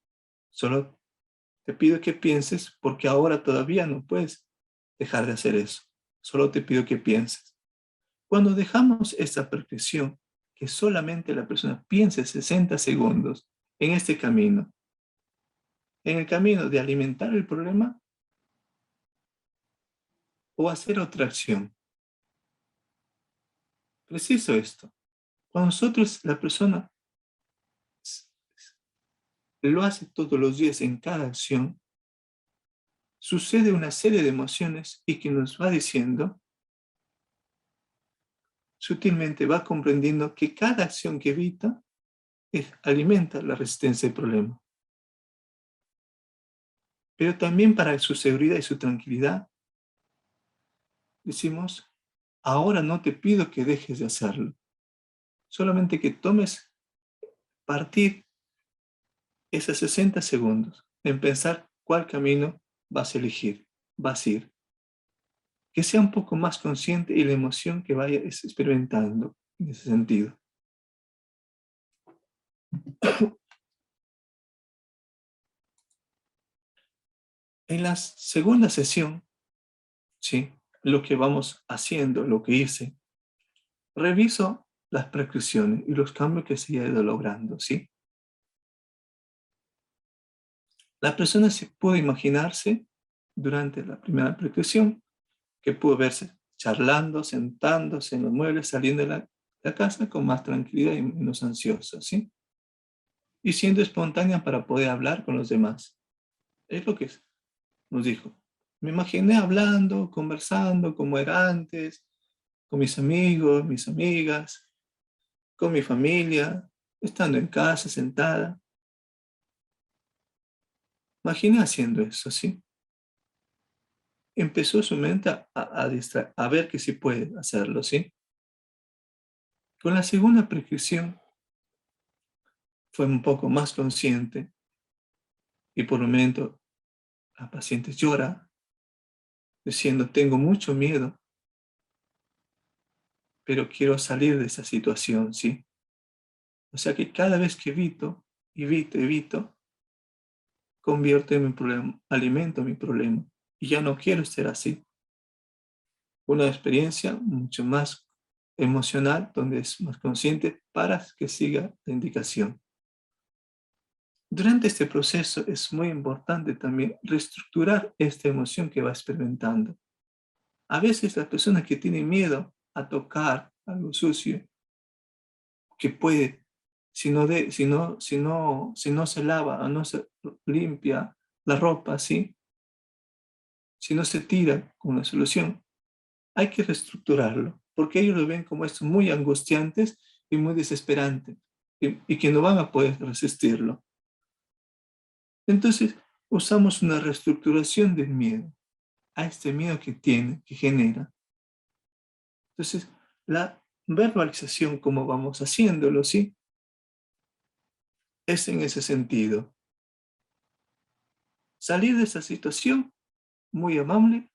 solo te pido que pienses porque ahora todavía no puedes dejar de hacer eso. Solo te pido que pienses. Cuando dejamos esta prescripción, que solamente la persona piense 60 segundos en este camino, en el camino de alimentar el problema o hacer otra acción. Preciso esto. Cuando nosotros, la persona lo hace todos los días en cada acción, sucede una serie de emociones y que nos va diciendo, sutilmente va comprendiendo que cada acción que evita alimenta la resistencia al problema. Pero también para su seguridad y su tranquilidad, decimos, ahora no te pido que dejes de hacerlo, solamente que tomes partir esos 60 segundos en pensar cuál camino vas a elegir, vas a ir. Que sea un poco más consciente y la emoción que vayas experimentando en ese sentido. En la segunda sesión, ¿sí? Lo que vamos haciendo, lo que hice, reviso las prescripciones y los cambios que se ha ido logrando, ¿sí? La persona se puede imaginarse durante la primera prescripción que pudo verse charlando, sentándose en los muebles, saliendo de la casa con más tranquilidad y menos ansiosa, ¿sí? Y siendo espontánea para poder hablar con los demás. Es lo que nos dijo. Me imaginé hablando, conversando como era antes, con mis amigos, mis amigas, con mi familia, estando en casa, sentada. Imaginé haciendo eso, ¿sí? Empezó su mente a ver que sí puede hacerlo, ¿sí? Con la segunda prescripción fue un poco más consciente y por un momento la paciente llora diciendo, tengo mucho miedo, pero quiero salir de esa situación, ¿sí? O sea que cada vez que evito, convierto en mi problema, alimento mi problema y ya no quiero ser así. Una experiencia mucho más emocional donde es más consciente para que siga la indicación. Durante este proceso es muy importante también reestructurar esta emoción que va experimentando. A veces las personas que tienen miedo a tocar algo sucio, que puede, si no se lava o no se limpia la ropa, ¿sí? Si no se tira con una solución, hay que reestructurarlo, porque ellos lo ven como esto muy angustiantes y muy desesperantes, y que no van a poder resistirlo. Entonces, usamos una reestructuración del miedo, a este miedo que tiene, que genera. Entonces, la verbalización, como vamos haciéndolo, ¿sí? Es en ese sentido. Salir de esa situación, muy amable,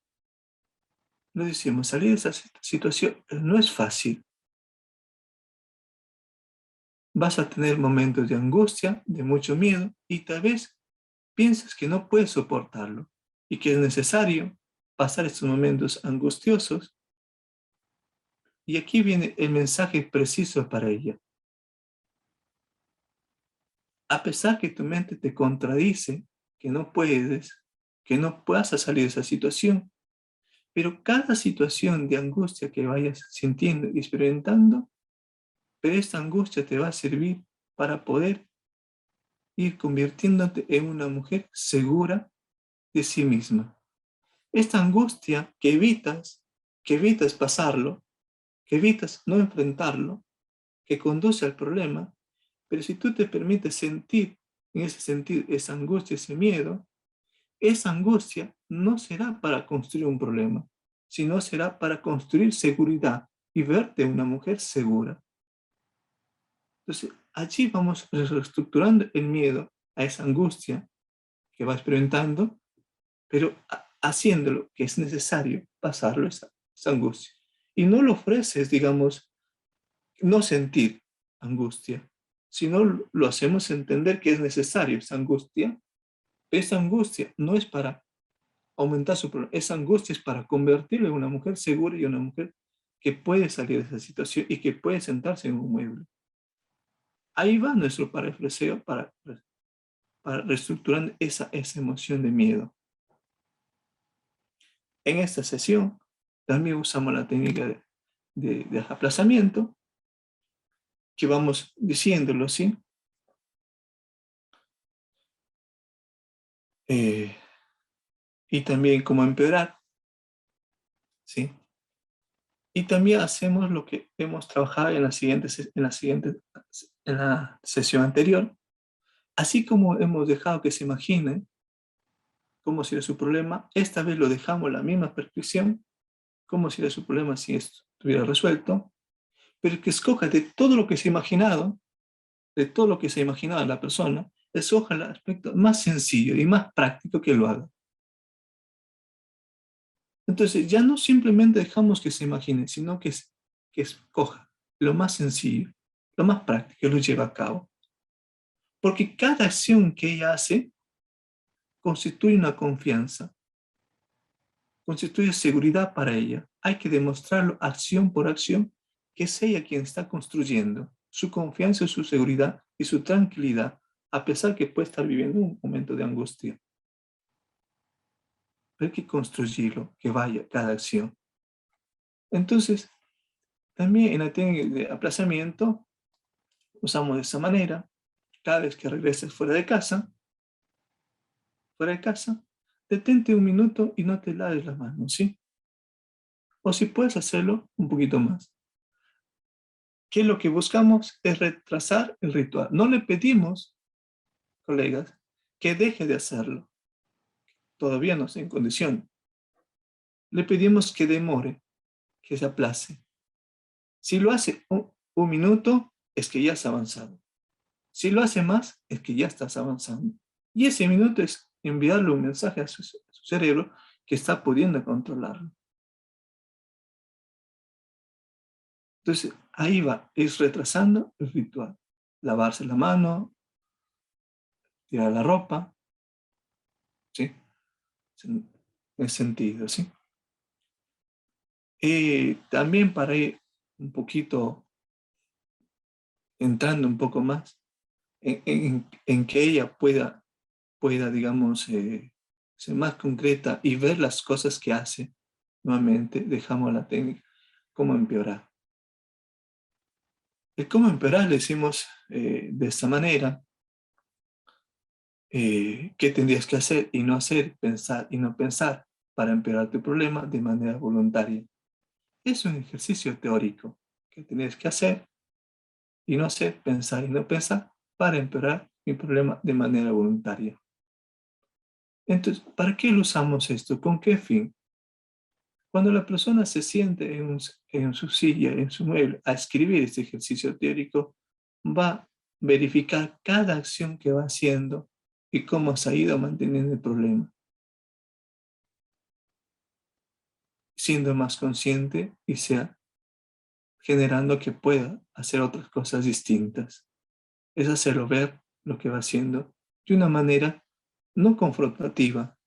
lo decimos, salir de esa situación no es fácil. Vas a tener momentos de angustia, de mucho miedo, y tal vez piensas que no puedes soportarlo y que es necesario pasar estos momentos angustiosos. Y aquí viene el mensaje preciso para ella. A pesar que tu mente te contradice, que no puedes, que no puedas salir de esa situación, pero cada situación de angustia que vayas sintiendo y experimentando, pero esta angustia te va a servir para poder ir convirtiéndote en una mujer segura de sí misma. Esta angustia que evitas pasarlo, que evitas no enfrentarlo, que conduce al problema, pero si tú te permites sentir en ese sentido esa angustia, ese miedo, esa angustia no será para construir un problema, sino será para construir seguridad y verte una mujer segura. Entonces, allí vamos reestructurando el miedo a esa angustia que va experimentando, pero haciéndolo que es necesario pasarlo esa angustia. Y no lo ofreces, digamos, no sentir angustia, sino lo hacemos entender que es necesario esa angustia. Esa angustia no es para aumentar su problema, esa angustia es para convertirla en una mujer segura y una mujer que puede salir de esa situación y que puede sentarse en un mueble. Ahí va nuestro parafraseo para reestructurar esa emoción de miedo. En esta sesión también usamos la técnica de aplazamiento, que vamos diciéndolo, ¿sí? Y también cómo empeorar, ¿sí? Y también hacemos lo que hemos trabajado en la sesión anterior, así como hemos dejado que se imagine cómo sería su problema, esta vez lo dejamos la misma prescripción, cómo sería su problema si estuviera resuelto, pero que escoja de todo lo que se ha imaginado, de todo lo que se ha imaginado la persona, escoja el aspecto más sencillo y más práctico que lo haga. Entonces ya no simplemente dejamos que se imagine, sino que escoja lo más sencillo, lo más práctico, y lo lleva a cabo. Porque cada acción que ella hace constituye una confianza, constituye seguridad para ella. Hay que demostrarlo acción por acción, que es ella quien está construyendo su confianza, su seguridad y su tranquilidad, a pesar que puede estar viviendo un momento de angustia. Pero hay que construirlo, que vaya cada acción. Entonces, también en la técnica de aplazamiento, usamos de esa manera. Cada vez que regreses fuera de casa, detente un minuto y no te laves las manos, ¿sí? O si puedes hacerlo un poquito más. ¿Qué es lo que buscamos? Es retrasar el ritual. No le pedimos, colegas, que deje de hacerlo. Todavía no está en condición. Le pedimos que demore, que se aplace. Si lo hace un minuto, es que ya has avanzado. Si lo hace más, es que ya estás avanzando. Y ese minuto es enviarle un mensaje a su cerebro que está pudiendo controlarlo. Entonces, ahí va, es retrasando el ritual. Lavarse la mano, tirar la ropa, ¿sí? En ese sentido, ¿sí? También para ir un poquito, entrando un poco más, en que ella pueda digamos, ser más concreta y ver las cosas que hace, nuevamente dejamos la técnica, cómo empeorar. El cómo empeorar le decimos de esta manera, qué tendrías que hacer y no hacer, pensar y no pensar para empeorar tu problema de manera voluntaria. Es un ejercicio teórico que tienes que hacer y no hacer, pensar y no pensar para empeorar mi problema de manera voluntaria. Entonces, ¿para qué lo usamos esto? ¿Con qué fin? Cuando la persona se siente en su silla, en su mueble, a escribir este ejercicio teórico, va a verificar cada acción que va haciendo y cómo se ha ido manteniendo el problema, siendo más consciente y sea generando que pueda hacer otras cosas distintas. Es hacerlo ver lo que va haciendo de una manera no confrontativa,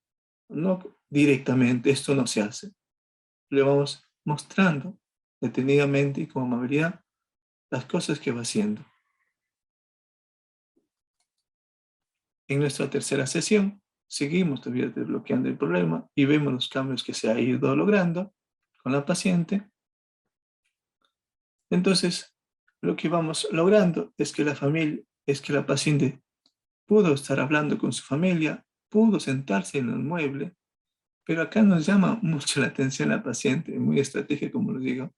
no directamente, esto no se hace. Le vamos mostrando detenidamente y con amabilidad las cosas que va haciendo. En nuestra tercera sesión, seguimos todavía desbloqueando el problema y vemos los cambios que se ha ido logrando con la paciente. Entonces, lo que vamos logrando es que la paciente pudo estar hablando con su familia, pudo sentarse en el mueble, pero acá nos llama mucho la atención la paciente, muy estratégica, como lo digo.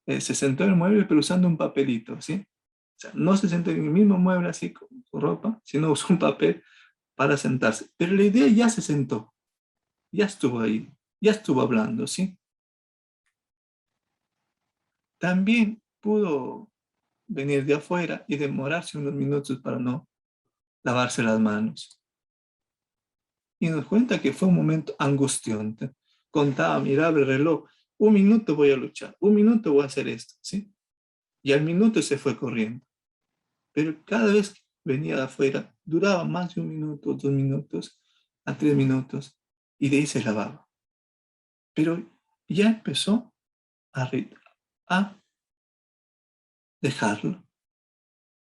Se sentó en el mueble, pero usando un papelito, ¿sí? O sea, no se sentó en el mismo mueble así con su ropa, sino usó un papel para sentarse. Pero la idea ya se sentó, ya estuvo ahí, ya estuvo hablando, ¿sí? También pudo venir de afuera y demorarse unos minutos para no lavarse las manos. Y nos cuenta que fue un momento angustiante. Contaba, miraba el reloj, un minuto voy a luchar, un minuto voy a hacer esto, ¿sí? Y al minuto se fue corriendo. Pero cada vez que venía de afuera, duraba más de un minuto, 2 minutos, a 3 minutos, y de ahí se lavaba. Pero ya empezó a dejarlo.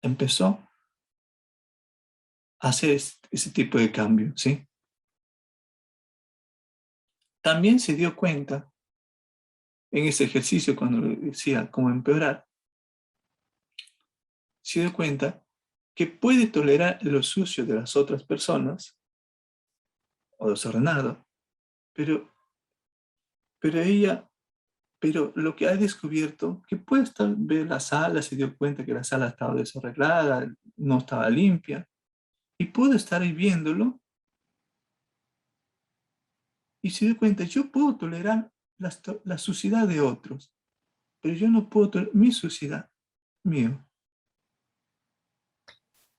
Empezó a hacer ese tipo de cambio, ¿sí? También se dio cuenta en ese ejercicio, cuando le decía cómo empeorar, se dio cuenta que puede tolerar lo sucio de las otras personas o desordenado, pero, pero lo que ha descubierto, que puede estar, ver la sala, se dio cuenta que la sala estaba desarreglada, no estaba limpia, y pudo estar ahí viéndolo, y se dio cuenta, yo puedo tolerar la suciedad de otros, pero yo no puedo tolerar mi suciedad, mío.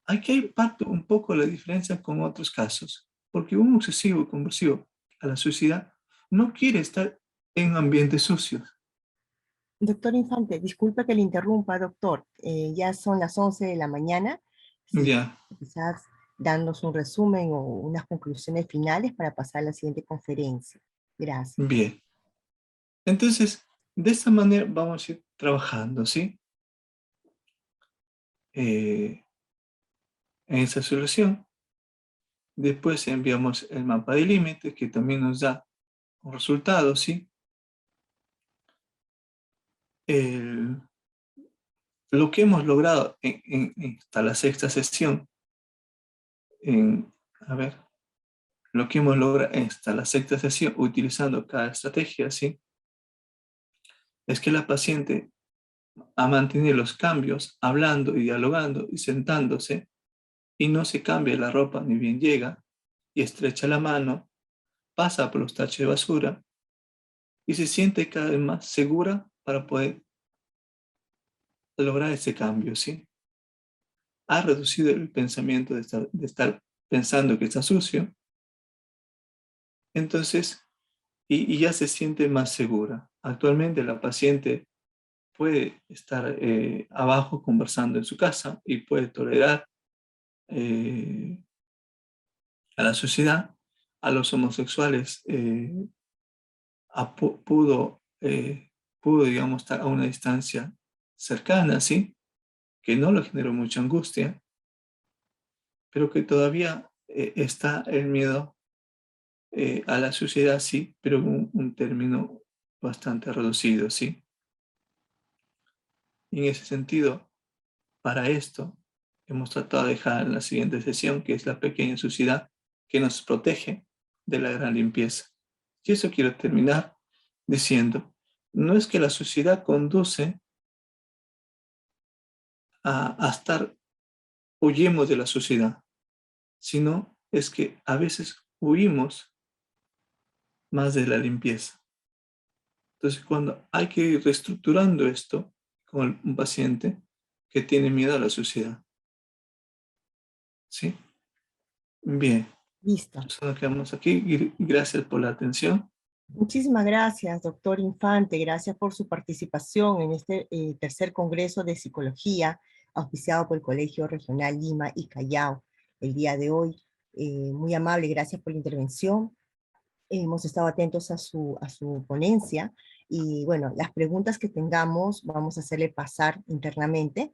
Aquí hay parte un poco la diferencia con otros casos, porque un obsesivo compulsivo a la suciedad no quiere estar en ambientes sucios. Doctor Infante, disculpe que le interrumpa, doctor. Ya son las 11 de la mañana. Si Ya, quizás darnos un resumen o unas conclusiones finales para pasar a la siguiente conferencia. Gracias. bien. Entonces, de esta manera vamos a ir trabajando, ¿sí? En esa solución. Después enviamos el mapa de límites que también nos da un resultado, ¿sí? El- lo que hemos logrado hasta la sexta sesión, a ver, lo que hemos logrado hasta la sexta sesión utilizando cada estrategia, ¿sí? Es que la paciente ha mantenido los cambios, hablando y dialogando y sentándose, y no se cambia la ropa ni bien llega, y estrecha la mano, pasa por los tachos de basura, y se siente cada vez más segura para poder lograr ese cambio, ¿sí? Ha reducido el pensamiento de estar pensando que está sucio, entonces, y ya se siente más segura. Actualmente la paciente puede estar abajo conversando en su casa y puede tolerar eh, a la sociedad, a los homosexuales, pudo, pudo, digamos, estar a una distancia cercana, ¿sí? Que no le generó mucha angustia, pero que todavía está el miedo a la sociedad, sí, pero un término bastante reducido, ¿sí? Y en ese sentido, para esto, hemos tratado de dejar en la siguiente sesión, que es la pequeña suciedad que nos protege de la gran limpieza. Y eso quiero terminar diciendo, no es que la suciedad conduce a estar, huyemos de la suciedad, sino es que a veces huimos más de la limpieza. Entonces, cuando hay que ir reestructurando esto con un paciente que tiene miedo a la suciedad, ¿sí? Bien, Listo. entonces nos quedamos aquí y gracias por la atención. Muchísimas gracias, doctor Infante. Gracias por su participación en este tercer Congreso de Psicología, auspiciado por el Colegio Regional Lima y Callao el día de hoy. Muy amable, gracias por la intervención. Hemos estado atentos a su ponencia y bueno, las preguntas que tengamos vamos a hacerle pasar internamente.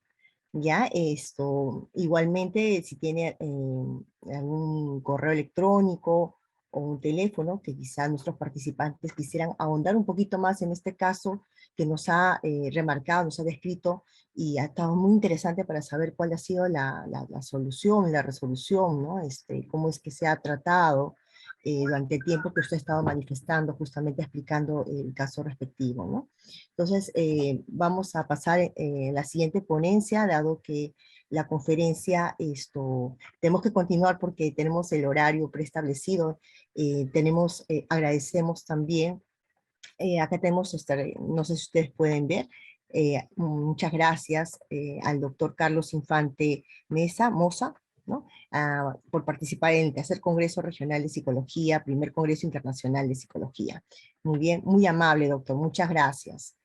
Ya, esto, igualmente, si tiene algún correo electrónico o un teléfono que quizás nuestros participantes quisieran ahondar un poquito más en este caso que nos ha remarcado, nos ha descrito y ha estado muy interesante para saber cuál ha sido la solución, la resolución, ¿no? Cómo es que se ha tratado durante el tiempo que usted ha estado manifestando, justamente explicando el caso respectivo, ¿no? Entonces, vamos a pasar la siguiente ponencia, dado que la conferencia, tenemos que continuar porque tenemos el horario preestablecido. Agradecemos también, acá tenemos, no sé si ustedes pueden ver, muchas gracias al doctor Carlos Infante Moza, ¿no? Por participar en el tercer Congreso Regional de Psicología, primer Congreso Internacional de Psicología. Muy bien, muy amable, doctor, muchas gracias.